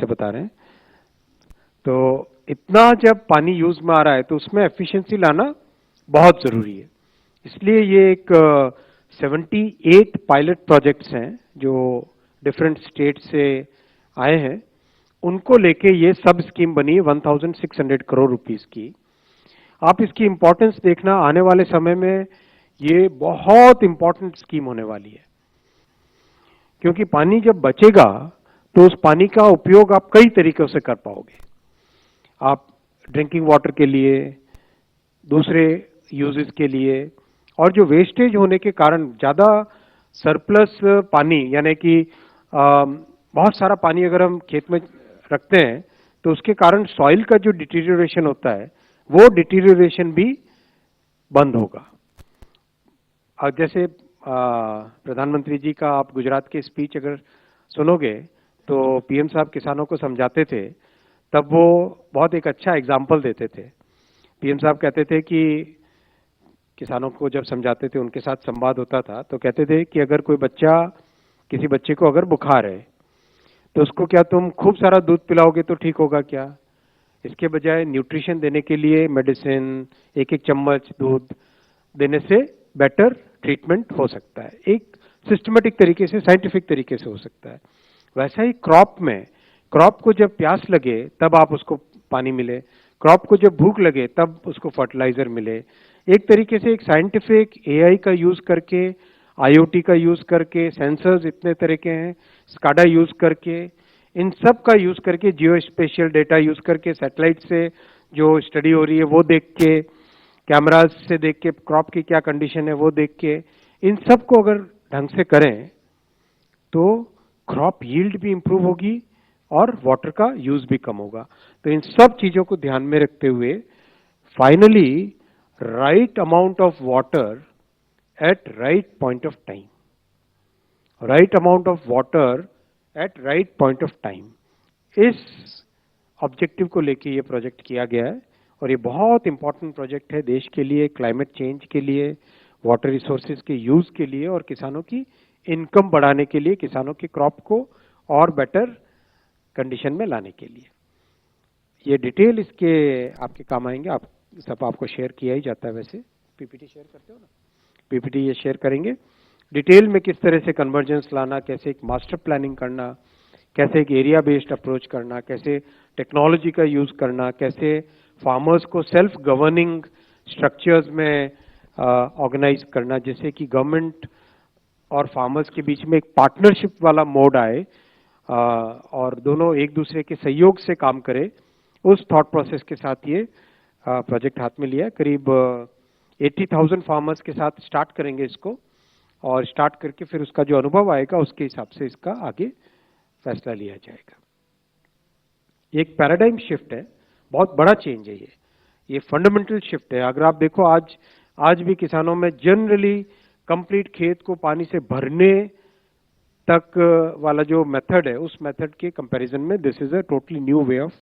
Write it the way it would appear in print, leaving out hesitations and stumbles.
से बता रहे हैं। तो इतना जब पानी यूज में आ रहा है तो उसमें एफिशिएंसी लाना बहुत जरूरी है। इसलिए ये एक 78 पायलट प्रोजेक्ट्स हैं जो डिफरेंट स्टेट से आए हैं, उनको लेके ये सब स्कीम बनी है 1600 करोड़ रुपीस की। आप इसकी इंपॉर्टेंस देखना, आने वाले समय में ये बहुत इंपॉर्टेंट स्कीम होने वाली है, क्योंकि पानी जब बचेगा तो उस पानी का उपयोग आप कई तरीकों से कर पाओगे। आप ड्रिंकिंग वाटर के लिए, दूसरे यूजेस के लिए, और जो वेस्टेज होने के कारण ज़्यादा सरप्लस पानी, यानी कि बहुत सारा पानी अगर हम खेत में रखते हैं तो उसके कारण सॉइल का जो डिटीरियोरेशन होता है वो डिटीरियोरेशन भी बंद होगा। जैसे प्रधानमंत्री जी का आप गुजरात के स्पीच अगर सुनोगे तो पीएम साहब किसानों को समझाते थे, तब वो बहुत एक अच्छा एग्जाम्पल देते थे। पीएम साहब कहते थे कि किसानों को जब समझाते थे, उनके साथ संवाद होता था, तो कहते थे कि अगर कोई बच्चा, किसी बच्चे को अगर बुखार है तो उसको क्या तुम खूब सारा दूध पिलाओगे तो ठीक होगा क्या? इसके बजाय न्यूट्रिशन देने के लिए मेडिसिन, एक एक चम्मच दूध देने से बेटर ट्रीटमेंट हो सकता है। एक सिस्टमेटिक तरीके से, साइंटिफिक तरीके से हो सकता है। वैसा ही क्रॉप में, क्रॉप को जब प्यास लगे तब आप उसको पानी मिले, क्रॉप को जब भूख लगे तब उसको फर्टिलाइजर मिले। एक तरीके से एक साइंटिफिक एआई का यूज करके, आईओटी का यूज करके, सेंसर्स इतने तरह के हैं, स्काडा यूज करके, इन सब का यूज करके, जियो स्पेशियल डेटा यूज करके, सैटेलाइट से जो स्टडी हो रही है वो देख के, कैमराज से देख के क्रॉप की क्या कंडीशन है वो देख के, इन सब को अगर ढंग से करें तो क्रॉप यील्ड भी इंप्रूव होगी और वाटर का यूज भी कम होगा। तो इन सब चीजों को ध्यान में रखते हुए finally right amount of water at right point of time, right amount of water at right point of time, इस ऑब्जेक्टिव को लेके ये प्रोजेक्ट किया गया है। और ये बहुत इंपॉर्टेंट प्रोजेक्ट है देश के लिए, क्लाइमेट चेंज के लिए, वाटर रिसोर्सेज के यूज के लिए, और किसानों की इनकम बढ़ाने के लिए, किसानों की क्रॉप को और बेटर कंडीशन में लाने के लिए। ये डिटेल इसके आपके काम आएंगे। आप सब आपको शेयर किया ही जाता है, वैसे पीपीटी शेयर करते हो ना, पीपीटी ये शेयर करेंगे डिटेल में, किस तरह से कन्वर्जेंस लाना, कैसे एक मास्टर प्लानिंग करना, कैसे एक एरिया बेस्ड अप्रोच करना, कैसे टेक्नोलॉजी का यूज करना, कैसे फार्मर्स को सेल्फ गवर्निंग स्ट्रक्चर्स में ऑर्गेनाइज करना, जिससे कि गवर्नमेंट और फार्मर्स के बीच में एक पार्टनरशिप वाला मोड आए और दोनों एक दूसरे के सहयोग से काम करे। उस थॉट प्रोसेस के साथ ये प्रोजेक्ट हाथ में लिया है। करीब 80,000 फार्मर्स के साथ स्टार्ट करेंगे इसको, और स्टार्ट करके फिर उसका जो अनुभव आएगा उसके हिसाब से इसका आगे फैसला लिया जाएगा। एक पैराडाइम शिफ्ट है, बहुत बड़ा चेंज है ये फंडामेंटल शिफ्ट है। अगर आप देखो आज भी किसानों में जनरली कंप्लीट खेत को पानी से भरने तक वाला जो मेथड है, उस मेथड के कंपैरिजन में this is a totally new way of